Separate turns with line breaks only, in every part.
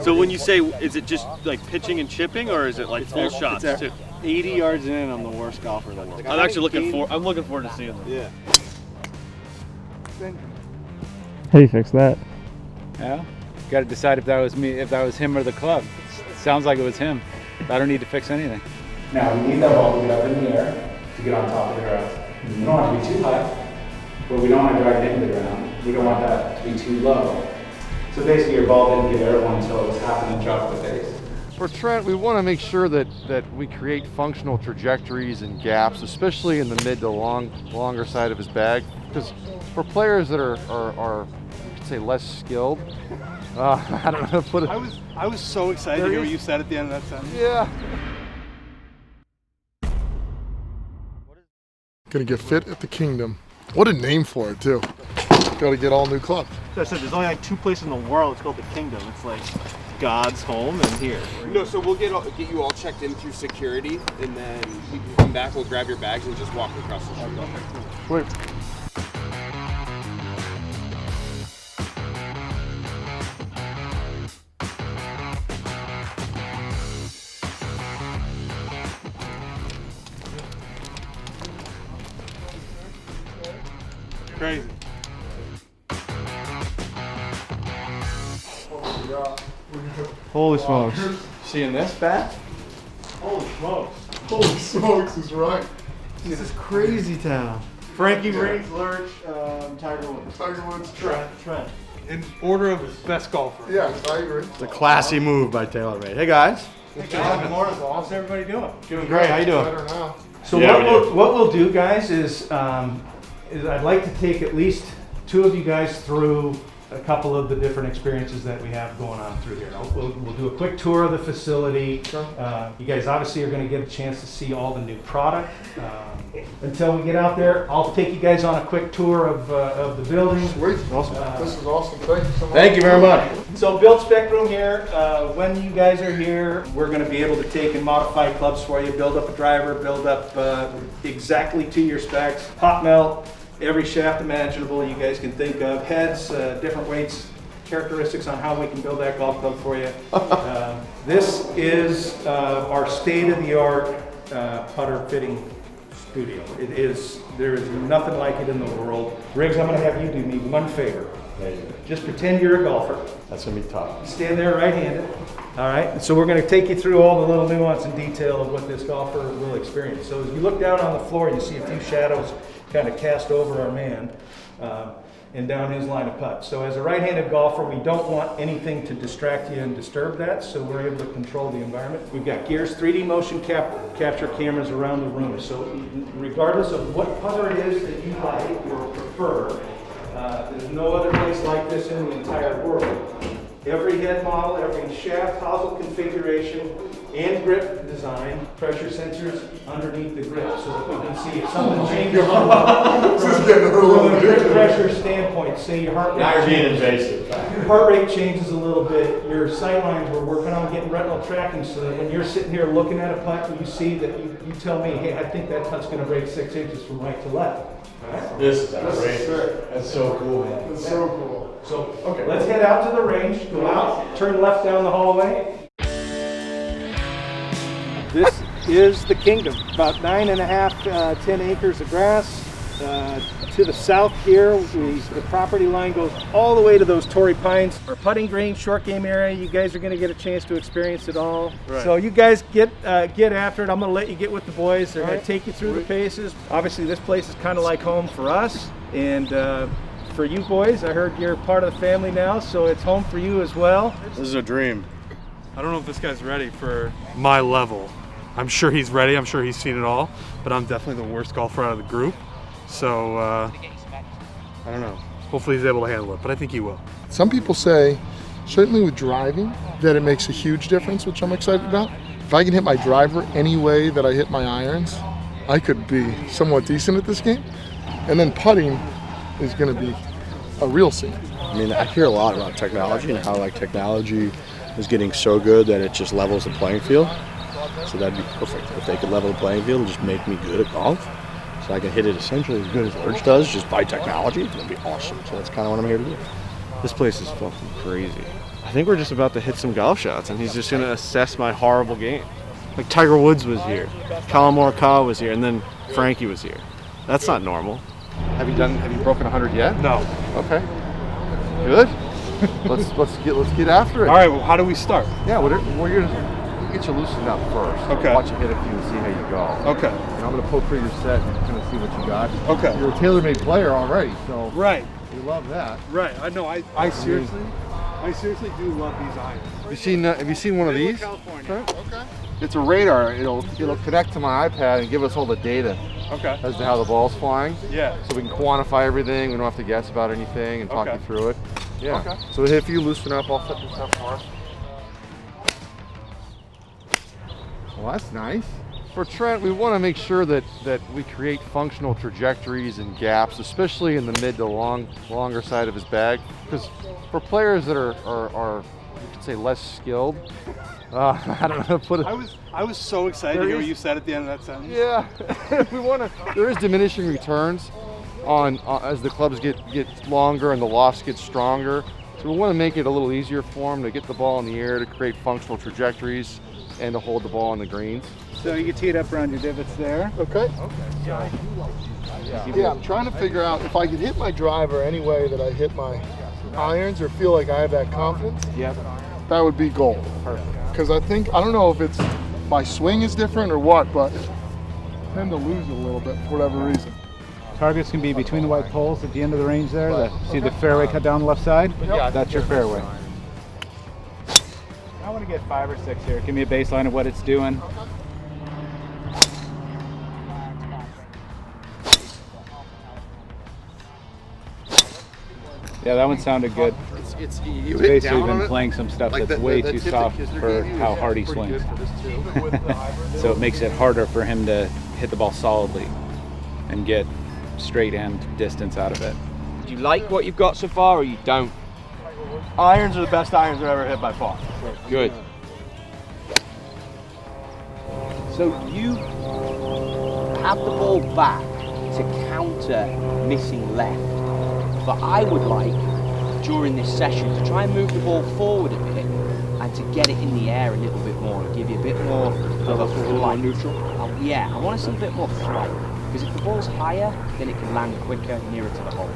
So when you say, is it just like pitching and chipping, or is it like full shots too?
80 yards in, I'm the worst golfer in the world.
I'm actually looking forward to seeing them.
Yeah.
How do you fix that?
Yeah, got to decide if that was me, if that was him or the club. It sounds like it was him. I don't need to fix anything.
Now we need that ball to get up in the air to get on top of the grass. We don't want it to be too high, but we don't want to drag it into the ground. We don't want that to be too low. So basically your ball didn't get airborne until it was half an inch off the face.
For Trent, we want to make sure that we create functional trajectories and gaps, especially in the mid to longer side of his bag. Because for players that are you could say less skilled, I don't know how to put it.
I was so excited to hear what you said at the end of that sentence.
Yeah.
Gonna get fit at the Kingdom. What a name for it too. Gotta get all new clubs.
So I said there's only like 2 places in the world. It's called the Kingdom. It's like God's home and here.
No, so we'll get you all checked in through security, and then we can come back. We'll grab your bags and just walk across the street.
Wait.
Crazy.
Holy smokes.
Seeing this bat? Holy smokes.
Holy smokes is right.
This is crazy town.
Frankie Riggs, Lurch, Tiger Woods.
Tiger Woods.
Trent.
In order of best golfer.
Yeah, I agree.
It's a classy move by TaylorMade. Hey guys.
Hey guys, good morning. How's everybody doing?
Doing great. How you doing?
Better now.
So what we'll do, guys, is I'd like to take at least 2 of you guys through a couple of the different experiences that we have going on through here. We'll do a quick tour of the facility. You guys obviously are going to get a chance to see all the new product. Until we get out there, I'll take you guys on a quick tour of the building.
Sweet. Awesome. This is awesome. Thank you so much.
Thank you very much. So build spec room here. When you guys are here, we're going to be able to take and modify clubs for you, build up a driver, build up exactly to your specs, hot melt, every shaft imaginable you guys can think of, heads, different weights, characteristics on how we can build that golf club for you. This is our state-of-the-art putter fitting studio. There is nothing like it in the world. Riggs, I'm going to have you do me one favor. Just pretend you're a golfer.
That's going to be tough.
Stand there right-handed. All right, so we're going to take you through all the little nuance and detail of what this golfer will experience. So as you look down on the floor, you see a few shadows kind of cast over our man and down his line of putt. So as a right-handed golfer, we don't want anything to distract you and disturb that, so we're able to control the environment. We've got Gear's 3D motion capture cameras around the room, so regardless of what putter it is that you like or prefer, there's no other place like this in the entire world. Every head model, every shaft, hosel configuration, and grip design, pressure sensors underneath the grip so that we can see if something changes from a grip pressure standpoint. Say your heart rate.
Now you're being invasive.
Your heart rate changes a little bit. Your sight lines, we're working on getting retinal tracking so that when you're sitting here looking at a putt and you see that you tell me, hey, I think that putt's going to break 6 inches from right to left. Right?
This is outrageous. That's so cool, man.
That's so cool.
So, okay, let's head out to the range, go out, turn left down the hallway. This is the Kingdom, about 9.5, 10 acres of grass. To the south here, the property line goes all the way to those Torrey Pines. Our putting green, short game area, you guys are going to get a chance to experience it all. Right. So you guys get after it. I'm going to let you get with the boys. They're going to take you through the paces. Obviously, this place is kind of like home for us. And for you boys, I heard you're part of the family now, so it's home for you as well.
This is a dream.
I don't know if this guy's ready for my level. I'm sure he's ready. I'm sure he's seen it all, but I'm definitely the worst golfer out of the group. So, I don't know. Hopefully he's able to handle it, but I think he will.
Some people say, certainly with driving, that it makes a huge difference, which I'm excited about. If I can hit my driver any way that I hit my irons, I could be somewhat decent at this game. And then putting is going to be a real scene.
I mean, I hear a lot about technology and how technology is getting so good that it just levels the playing field. So that'd be perfect. If they could level the playing field and just make me good at golf, so I can hit it essentially as good as Wedge does, just by technology, that'd be awesome. So that's kind of what I'm here to do.
This place is fucking crazy.
I think we're just about to hit some golf shots, and he's just gonna assess my horrible game. Like Tiger Woods was here, Colin Morikawa was here, and then Frankie was here. That's not normal.
Have you broken 100 yet?
No.
Okay. Good. let's get after it.
All right. Well, how do we start?
Yeah, we'll get you loosened up first.
Okay.
Watch you hit a few and see how you go.
Okay.
And I'm gonna poke through your set and kind of see what you got.
Okay.
You're a TaylorMade player already, so
Right.
we love that.
Right. I know. I seriously do love these irons.
Have you seen one of these?
California.
Okay. It's a radar. It'll connect to my iPad and give us all the data
Okay.
as to how the ball's flying.
Yeah.
So we can quantify everything. We don't have to guess about anything and talk
Okay.
you through it. Yeah.
Okay.
So if you loosen up, I'll set this up for us. Well, that's nice. For Trent, we want to make sure that we create functional trajectories and gaps, especially in the mid to longer side of his bag, because for players that are you could say less skilled, I don't know how to put it.
I was so excited to hear what you said at the end of that sentence.
Yeah, there is diminishing returns on as the clubs get longer and the lofts get stronger. So we want to make it a little easier for them to get the ball in the air, to create functional trajectories, and to hold the ball on the greens.
So you can tee it up around your divots there.
Okay. Yeah, I'm trying to figure out if I could hit my driver any way that I hit my irons or feel like I have that confidence.
Yep.
That would be gold.
Perfect.
Because I don't know if it's my swing is different or what, but I tend to lose it a little bit for whatever reason.
Targets can be between the white poles at the end of the range there. See the fairway cut down the left side?
Yeah.
That's your fairway. I want to get 5 or 6 here. Give me a baseline of what it's doing. Yeah, that one sounded good.
It's
He's basically been playing some stuff that's way too soft for how hard he swings. So it makes it harder for him to hit the ball solidly and get straight end distance out of it.
Do you like what you've got so far, or you don't?
Irons are the best irons I've ever hit by far.
Good. So you have the ball back to counter missing left, but I would like, during this session, to try and move the ball forward a bit and to get it in the air a little bit more and give you a bit more of a flight. Neutral? Yeah, I want to see a bit more flight, because if the ball's higher, then it can land quicker, nearer to the hole.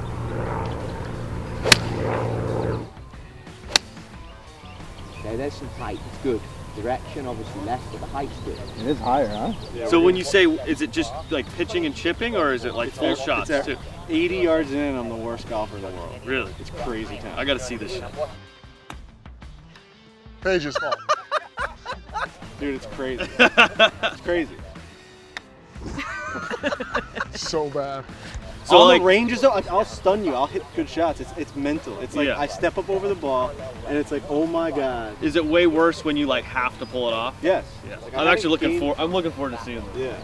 Okay, there's some height, it's good. Direction, obviously left, but the height's good.
It is higher, huh?
Yeah, so when you say, is it just like pitching and chipping, or is it like full shots too?
80 yards in, I'm the worst golfer in the world.
Really?
It's crazy town.
I gotta see this shit.
Paige's fault.
Dude, it's crazy. It's crazy.
So bad.
So all the ranges though, I'll stun you. I'll hit good shots. It's mental. It's like
Yeah.
I step up over the ball, and it's like, oh my god.
Is it way worse when you like have to pull it off?
Yes.
Yeah.
Like,
I'm actually looking forward to seeing this.
Yeah.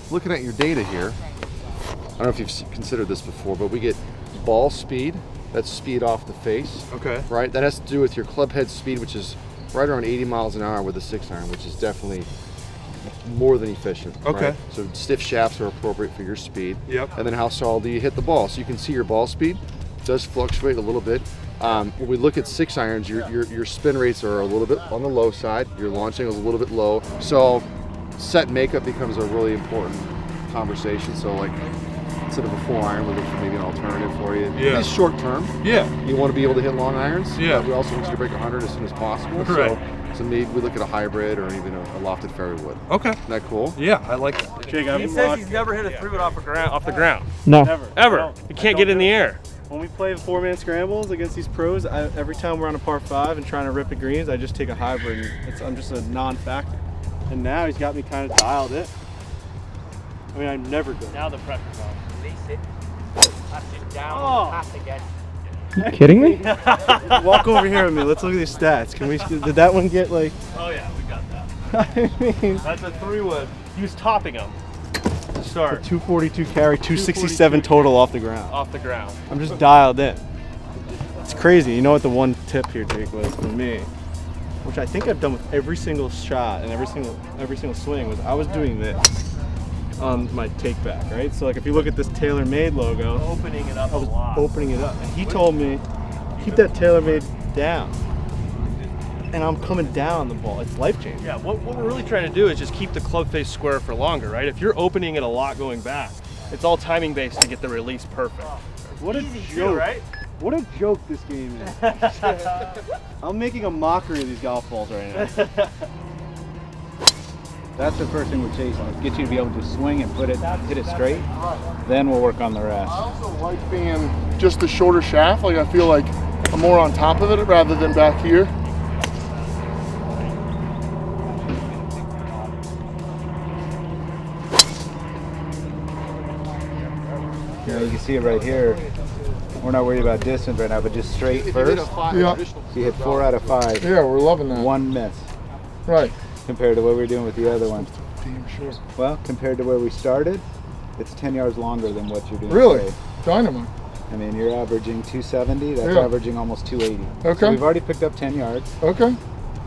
Looking at your data here, I don't know if you've considered this before, but we get ball speed. That's speed off the face.
Okay.
Right? That has to do with your club head speed, which is right around 80 miles an hour with a 6-iron, which is definitely more than efficient.
Okay.
Right? So stiff shafts are appropriate for your speed.
Yep.
And then how solid do you hit the ball? So you can see your ball speed does fluctuate a little bit. When we look at 6-irons, your spin rates are a little bit on the low side. Your launching is a little bit low. So set makeup becomes a really important conversation. So like instead of a 4-iron, we look for maybe an alternative for you.
Yeah.
It's short term.
Yeah.
You want to be able to hit long irons.
Yeah.
But we also want you to break 100 as soon as possible.
Right.
So maybe we look at a hybrid or even a lofted fairway wood.
Okay.
Isn't that cool?
Yeah, I like that.
Jake,
He says he's never hit a 3-wood off the ground.
No.
Ever. He can't get in the air.
When we play 4-man scrambles against these pros, every time we're on a par 5 and trying to rip the greens, I just take a hybrid. And I'm just a non-factor. And now he's got me kind of dialed in. I mean, I'm never good.
Now the pressure's on. Release it. Pass it down.
Oh.
Pass again.
You kidding me?
Walk over here with me. Let's look at these stats. Did that one get like?
Oh yeah, we got that.
I mean,
That's a 3-wood. He was topping him to start.
242 carry, 267 total off the ground.
Off the ground.
I'm just dialed in. It's crazy. You know what the one tip here, Jake, was for me, which I think I've done with every single shot and every single swing, was I was doing this on my take back, right? So like if you look at this TaylorMade logo,
Opening it up
I was
a lot.
opening it up, and he told me keep that TaylorMade down. And I'm coming down on the ball. It's life-changing.
Yeah, what we're really trying to do is just keep the club face square for longer, right? If you're opening it a lot going back, it's all timing based to get the release perfect.
What a
Easy
joke.
too, right?
What a joke this game is. I'm making a mockery of these golf balls right now.
That's the first thing we're chasing, is get you to be able to swing and hit it straight. Then we'll work on the rest.
I also like being just the shorter shaft. Like I feel like I'm more on top of it rather than back here.
You know, you can see it right here. We're not worried about distance right now, but just straight first.
Yeah.
So you hit 4 out of 5.
Yeah, we're loving that.
1 miss.
Right.
Compared to what we were doing with the other one.
Damn sure.
Well, compared to where we started, it's 10 yards longer than what you're doing
Really?
today.
Dynamite.
I mean, you're averaging 270. That's
Yeah.
averaging almost 280.
Okay.
So we've already picked up 10 yards.
Okay.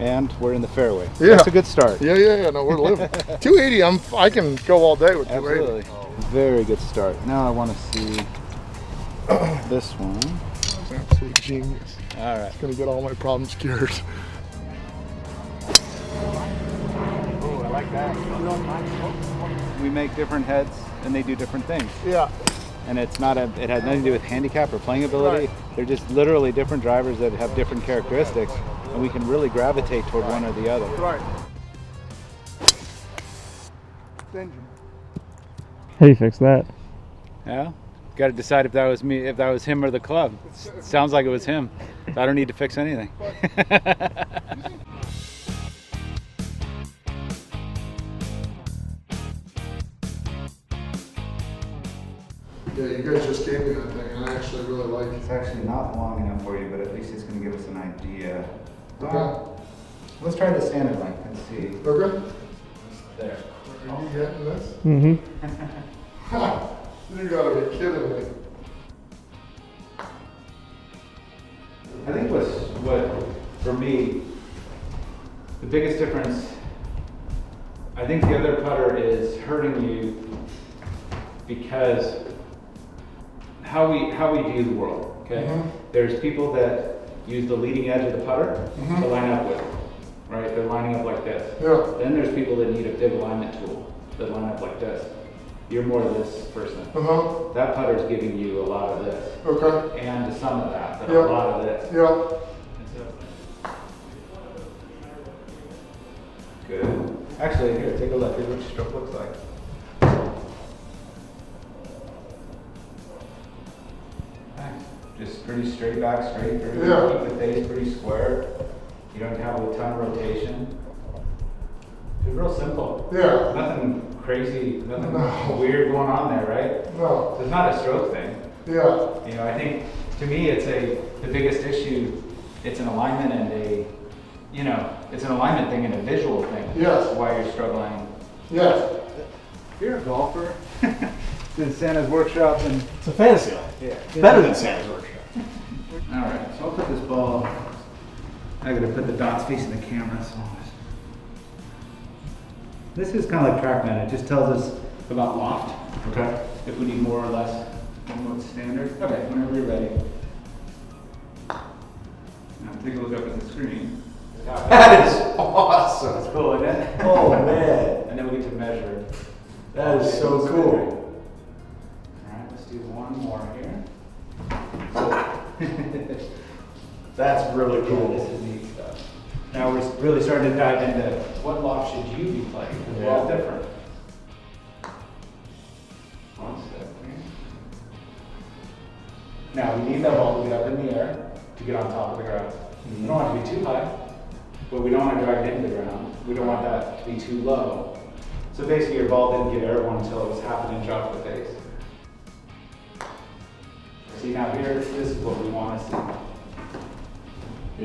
And we're in the fairway. So
Yeah.
that's a good start.
Yeah. No, we're living. 280. I can go all day with 280.
Absolutely. Very good start. Now I want to see this one.
That's absolute genius.
All right.
It's gonna get all my problems cured.
Oh, I like that.
We make different heads and they do different things.
Yeah.
And it has nothing to do with handicap or playing ability.
Right.
They're just literally different drivers that have different characteristics, and we can really gravitate toward one or the other.
Right. Benjamin.
How do you fix that?
Yeah. Got to decide if that was me, if that was him or the club. Sounds like it was him. I don't need to fix anything.
Yeah, you guys just gave me that thing, and I actually really like it.
It's actually not long enough for you, but at least it's going to give us an idea.
Okay.
Let's try the standard length and see.
Okay.
There.
Are you getting this?
Mm-hmm.
You gotta be kidding me.
I think what for me, the biggest difference, I think the other putter is hurting you because how we view the world, okay?
Mhm.
There's people that use the leading edge of the putter to line up with, right? They're lining up like this.
Yeah.
Then there's people that need a big alignment tool that line up like this. You're more this person.
Uh-huh.
That putter's giving you a lot of this.
Okay.
And some of that, but
Yeah.
a lot of this.
Yeah.
Good. Actually, here, take a look. Here's what your stroke looks like. Nice. Just pretty straight back, straight through.
Yeah.
Keep the face pretty square. You don't have a ton of rotation. It's real simple.
Yeah.
Nothing crazy, nothing
No.
weird going on there, right?
No.
So it's not a stroke thing.
Yeah.
You know, I think to me it's the biggest issue, it's an alignment and it's an alignment thing and a visual thing.
Yes.
Why you're struggling.
Yes.
If you're a golfer, did Santa's workshop and
It's a fantasy life.
yeah.
Better than Santa's workshop.
All right, so I'll put this ball, I gotta put the dots facing the camera, so. This is kind of like TrackMan, it just tells us about loft.
Okay.
If we need more or less than what's standard. Okay, whenever you're ready. Now take a look up at the screen.
That is awesome.
That's cool, isn't it?
Oh, man.
And then we get to measure.
That is so cool.
All right, let's do one more here.
That's really cool.
This is neat stuff. Now we're really starting to dive into what loft should you be playing, because we're all different. One step here. Now we need that ball to get up in the air to get on top of the ground. We don't want it to be too high, but we don't want to drag it into the ground. We don't want that to be too low. So basically your ball didn't get airborne until it was half an inch off the face. See now here, this is what we want to see.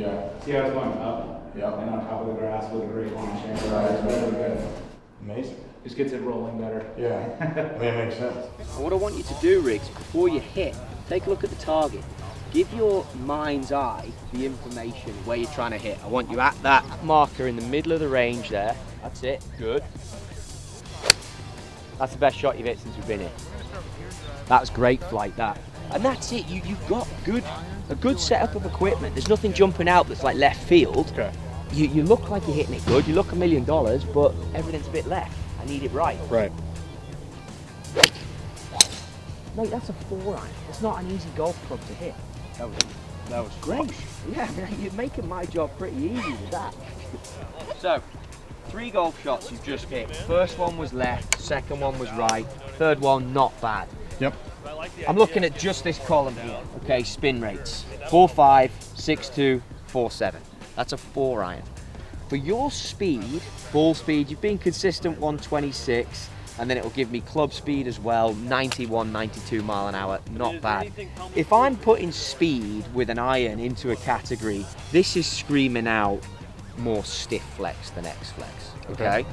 Yeah.
See how it's going up?
Yep.
And on top of the grass with a great launch angle.
Right.
It's really good.
Amazing.
Just gets it rolling better.
Yeah. I mean, it makes sense.
What I want you to do, Riggs, before you hit, take a look at the target. Give your mind's eye the information where you're trying to hit. I want you at that marker in the middle of the range there. That's it. Good. That's the best shot you've hit since we've been here. That was great flight, that. And that's it. You've got good a good setup of equipment, there's nothing jumping out that's like left field.
Okay.
You look like you're hitting it good, you look $1 million, but everything's a bit left. I need it right.
Right.
Mate, that's a 4-iron. It's not an easy golf club to hit.
That was great.
Yeah, you're making my job pretty easy with that. So, 3 golf shots you've just hit. First one was left, second one was right, third one not bad.
Yep.
I'm looking at just this column here. Okay, spin rates. 4.5, 6.2, 4.7. That's a 4-iron. For your speed, ball speed, you've been consistent 126, and then it'll give me club speed as well, 91, 92 mile an hour, not bad. If I'm putting speed with an iron into a category, this is screaming out more stiff flex than X flex, okay?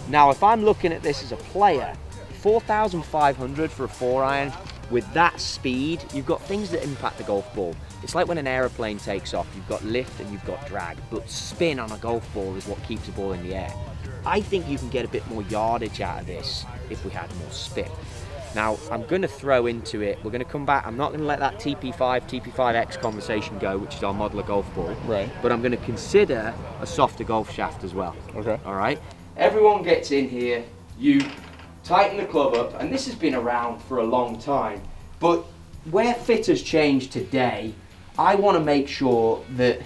Now, if I'm looking at this as a player, 4,500 for a 4-iron, with that speed, you've got things that impact the golf ball. It's like when an aeroplane takes off, you've got lift and you've got drag, but spin on a golf ball is what keeps the ball in the air. I think you can get a bit more yardage out of this if we had more spin. Now, I'm going to throw into it, we're going to come back, I'm not going to let that TP5, TP5X conversation go, which is our modeler golf ball.
Right.
But I'm going to consider a softer golf shaft as well.
Okay.
All right? Everyone gets in here, you tighten the club up, and this has been around for a long time, but where fit has changed today, I want to make sure that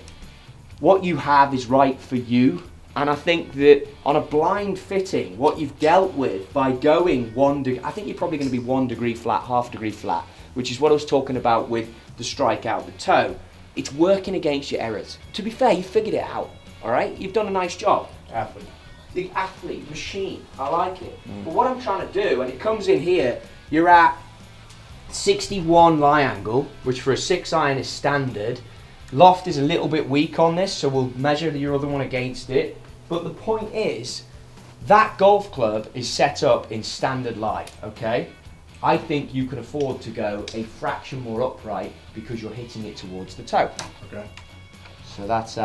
what you have is right for you. And I think that on a blind fitting, what you've dealt with by going 1 degree, I think you're probably going to be 1 degree flat, half degree flat, which is what I was talking about with the strike out the toe. It's working against your errors. To be fair, you figured it out, all right? You've done a nice job.
Athlete.
The athlete, machine, I like it. But what I'm trying to do, and it comes in here, you're at 61 lie angle, which for a 6-iron is standard. Loft is a little bit weak on this, so we'll measure your other one against it. But the point is, that golf club is set up in standard lie, okay? I think you can afford to go a fraction more upright because you're hitting it towards the toe.
Okay.
So that's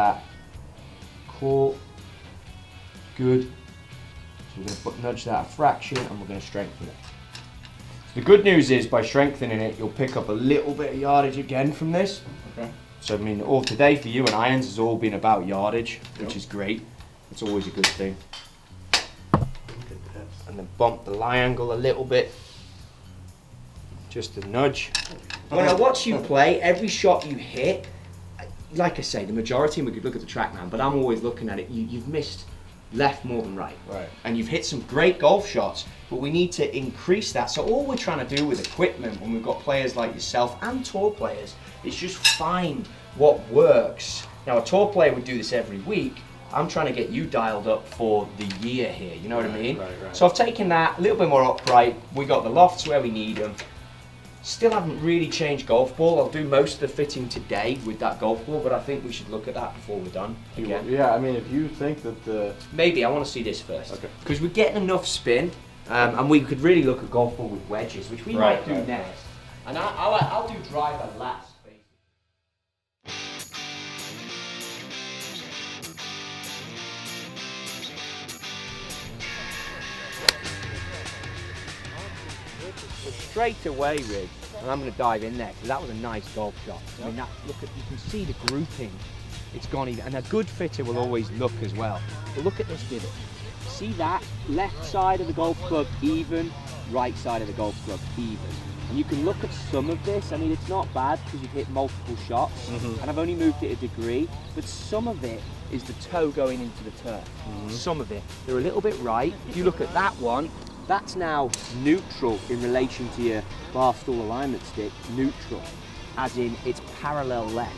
core, good. So we're going to nudge that a fraction and we're going to strengthen it. The good news is by strengthening it, you'll pick up a little bit of yardage again from this.
Okay.
So I mean, all today for you and irons has all been about yardage, which is great. It's always a good thing. And then bump the lie angle a little bit. Just a nudge. When I watch you play, every shot you hit, like I say, the majority, and we could look at the TrackMan, but I'm always looking at it, you've missed left more than right.
Right.
And you've hit some great golf shots, but we need to increase that. So all we're trying to do with equipment, when we've got players like yourself and tour players, is just find what works. Now a tour player would do this every week. I'm trying to get you dialed up for the year here, you know what I mean?
Right.
So I've taken that a little bit more upright. We got the lofts where we need them. Still haven't really changed golf ball. I'll do most of the fitting today with that golf ball, but I think we should look at that before we're done again.
Yeah, I mean, if you think that the...
Maybe, I want to see this first.
Okay.
Because we're getting enough spin, and we could really look at golf ball with wedges, which we might do next. And I'll do driver last. So straight away, Rig, and I'm going to dive in there because that was a nice golf shot. I mean, look at, you can see the grouping. It's gone even, and a good fitter will always look as well. But look at this divot. See that left side of the golf club even, right side of the golf club even. And you can look at some of this. I mean, it's not bad because you've hit multiple shots, and I've only moved it a degree. But some of it is the toe going into the turf. Some of it, they're a little bit right. If you look at that one. That's now neutral in relation to your Barstool alignment stick, neutral, as in it's parallel left.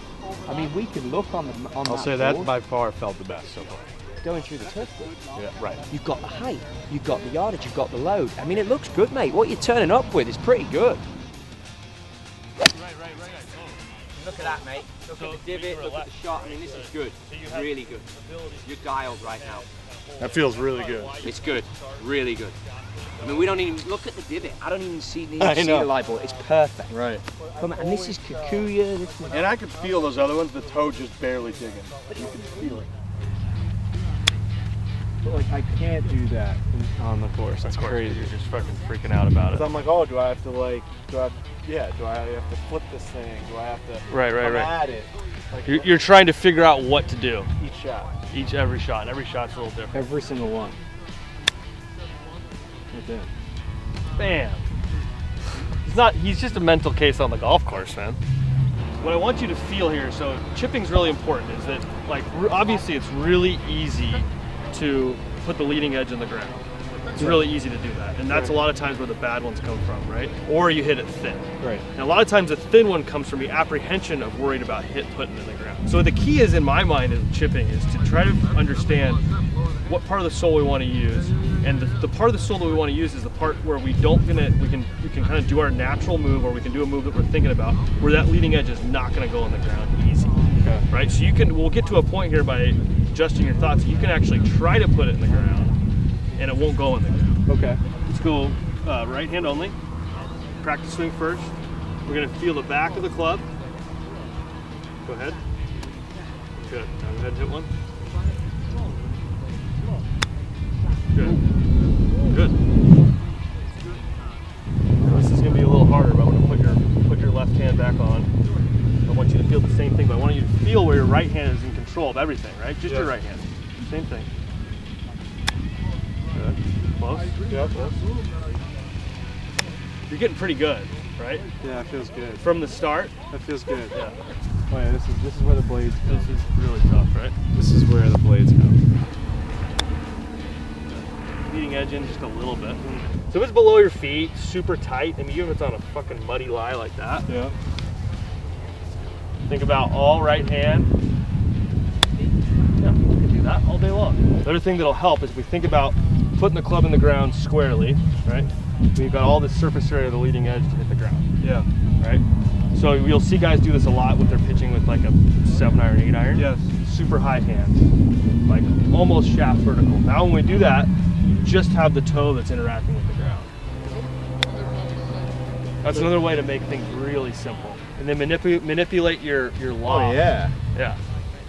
I mean, we can look on
I'll say that by far felt the best so far.
Going through the turf ball.
Yeah, right.
You've got the height, you've got the yardage, you've got the load. I mean, it looks good, mate. What you're turning up with is pretty good. Look at that, mate. Look at the divot, look at the shot. I mean, this is good, really good. You're dialed right now.
That feels really good.
It's good, really good. I mean, we don't even look at the divot. I don't even see the light ball. It's perfect.
Right.
Come on, and this is Kikuya.
And I could feel those other ones, the toe just barely digging. You can feel it.
But like I can't do that on the course. That's crazy.
You're just fucking freaking out about it.
I'm like, oh, do I have to flip this thing? Do I have to
right.
at it? Like,
You're trying to figure out what to do.
Every shot.
And every shot's a little different.
Every single one. Right there.
Bam. He's just a mental case on the golf course, man. What I want you to feel here, so chipping's really important, is that like obviously it's really easy to put the leading edge in the ground. It's really easy to do that, and that's a lot of times where the bad ones come from, right? Or you hit it thin.
Right.
And a lot of times a thin one comes from the apprehension of worried about putting it in the ground. So the key is, in my mind, in chipping is to try to understand what part of the sole we want to use, and the part of the sole that we want to use is the part where we can kind of do our natural move, or we can do a move that we're thinking about, where that leading edge is not going to go on the ground easy.
Okay.
Right. So we'll get to a point here by adjusting your thoughts. You can actually try to put it in the ground, and it won't go in the ground.
Okay.
Let's go right hand only. Practice swing first. We're going to feel the back of the club. Go ahead. Good. Now go ahead and hit one. Good. Now this is going to be a little harder, but I'm going to put your left hand back on. I want you to feel the same thing, but I want you to feel where your right hand is in control of everything, right? Just your right hand. Same thing. Good. Close?
Yeah, close.
You're getting pretty good, right?
Yeah, it feels good.
From the start?
That feels good.
Yeah.
Oh yeah, this is where the blades go.
This is really tough, right?
This is where the blades go.
Leading edge in just a little bit. So if it's below your feet, super tight, I mean, even if it's on a fucking muddy lie like that.
Yeah.
Think about all right hand. Yeah, we can do that all day long. The other thing that'll help is we think about putting the club in the ground squarely, right? We've got all this surface area of the leading edge to hit the ground.
Yeah.
Right? So you'll see guys do this a lot with their pitching with like a 7-iron, 8-iron.
Yes.
Super high hands, like almost shaft vertical. Now when we do that, you just have the toe that's interacting with the ground. That's another way to make things really simple. And then manipulate your lob.
Oh yeah.
Yeah.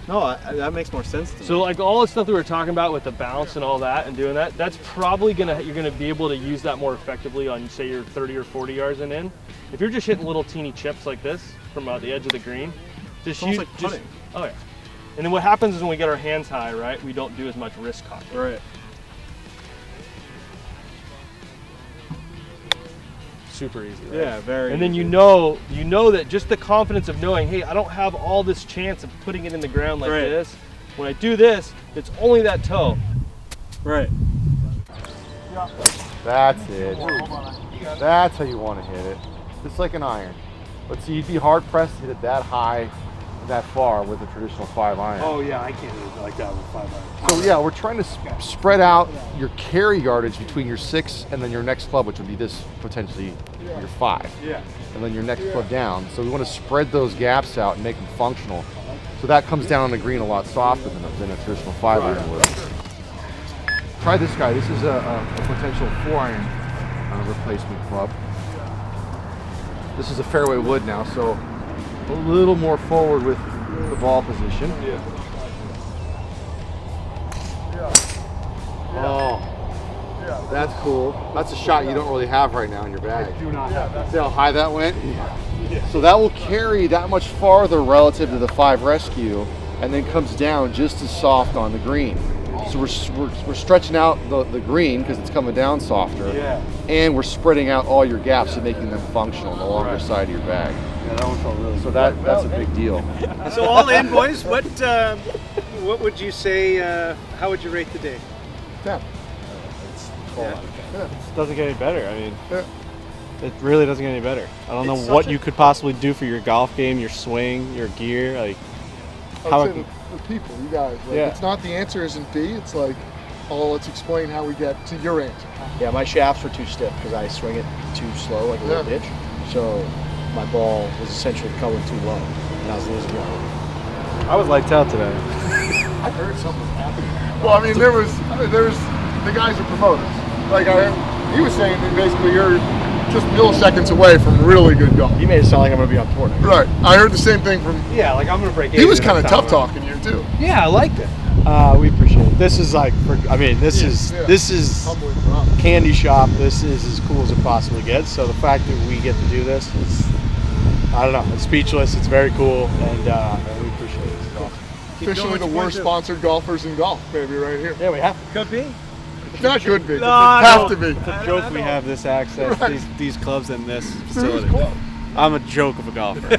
No, that makes more sense to me.
So like all the stuff that we were talking about with the bounce and all that and doing that, that's probably you're gonna be able to use that more effectively on, say, your 30 or 40 yards and in. If you're just hitting little teeny chips like this from the edge of the green, just
almost like putting.
Oh yeah. And then what happens is when we get our hands high, right, we don't do as much wrist cock.
Right.
Super easy, right?
Yeah, very
And then
easy.
you know that just the confidence of knowing, hey, I don't have all this chance of putting it in the ground like this. When I do this, it's only that toe.
Right.
That's it. That's how you want to hit it. Just like an iron. But see, you'd be hard pressed to hit it that high, that far with a traditional 5-iron.
Oh yeah, I can't hit it like that with 5-iron.
So yeah, we're trying to spread out your carry yardage between your 6 and then your next club, which would be this potentially your 5.
Yeah.
And then your next club down. So we want to spread those gaps out and make them functional. So that comes down on the green a lot softer than a traditional 5-iron would. Try this guy. This is a potential 4-iron replacement club. This is a fairway wood now, so a little more forward with the ball position.
Yeah.
Oh, that's cool. That's a shot you don't really have right now in your bag.
I do not have that.
See how high that went? Yeah. So that will carry that much farther relative to the 5 rescue, and then comes down just as soft on the green. So we're stretching out the green because it's coming down softer, and we're spreading out all your gaps and making them functional on the longer side of your bag.
Yeah, that one felt really
So that's a big deal.
So all in, boys, what would you say, how would you rate the day?
10.
It doesn't get any better. I mean, it really doesn't get any better. I don't know what you could possibly do for your golf game, your swing, your gear. Like,
I would say the people, you guys. Like,
Yeah.
It's not the answer isn't B. It's like, oh, let's explain how we get to your answer.
Yeah, my shafts were too stiff because I swing it too slow, like a little bitch. So my ball was essentially coming too low, and I was losing it.
I was lights out today.
I heard something happening. Well, I mean, there was the guys are promoters. Like he was saying that basically you're just milliseconds away from really good golf.
You made it sound like I'm going to be on tour next.
Right. I heard the same thing from.
Yeah, like I'm going to break.
He was kind of tough talking you too.
Yeah, I liked it. We appreciate it. This is like, this is candy shop. This is as cool as it possibly gets. So the fact that we get to do this is, I don't know, it's speechless. It's very cool, and we appreciate it. It's awesome.
Officially the worst sponsored golfers in golf, maybe, right here.
Yeah, we have.
Could be.
Not could be.
No,
have to be.
It's a joke we have this access,
Right.
these clubs, and this
Dude, it's
facility.
cool.
I'm a joke of a golfer.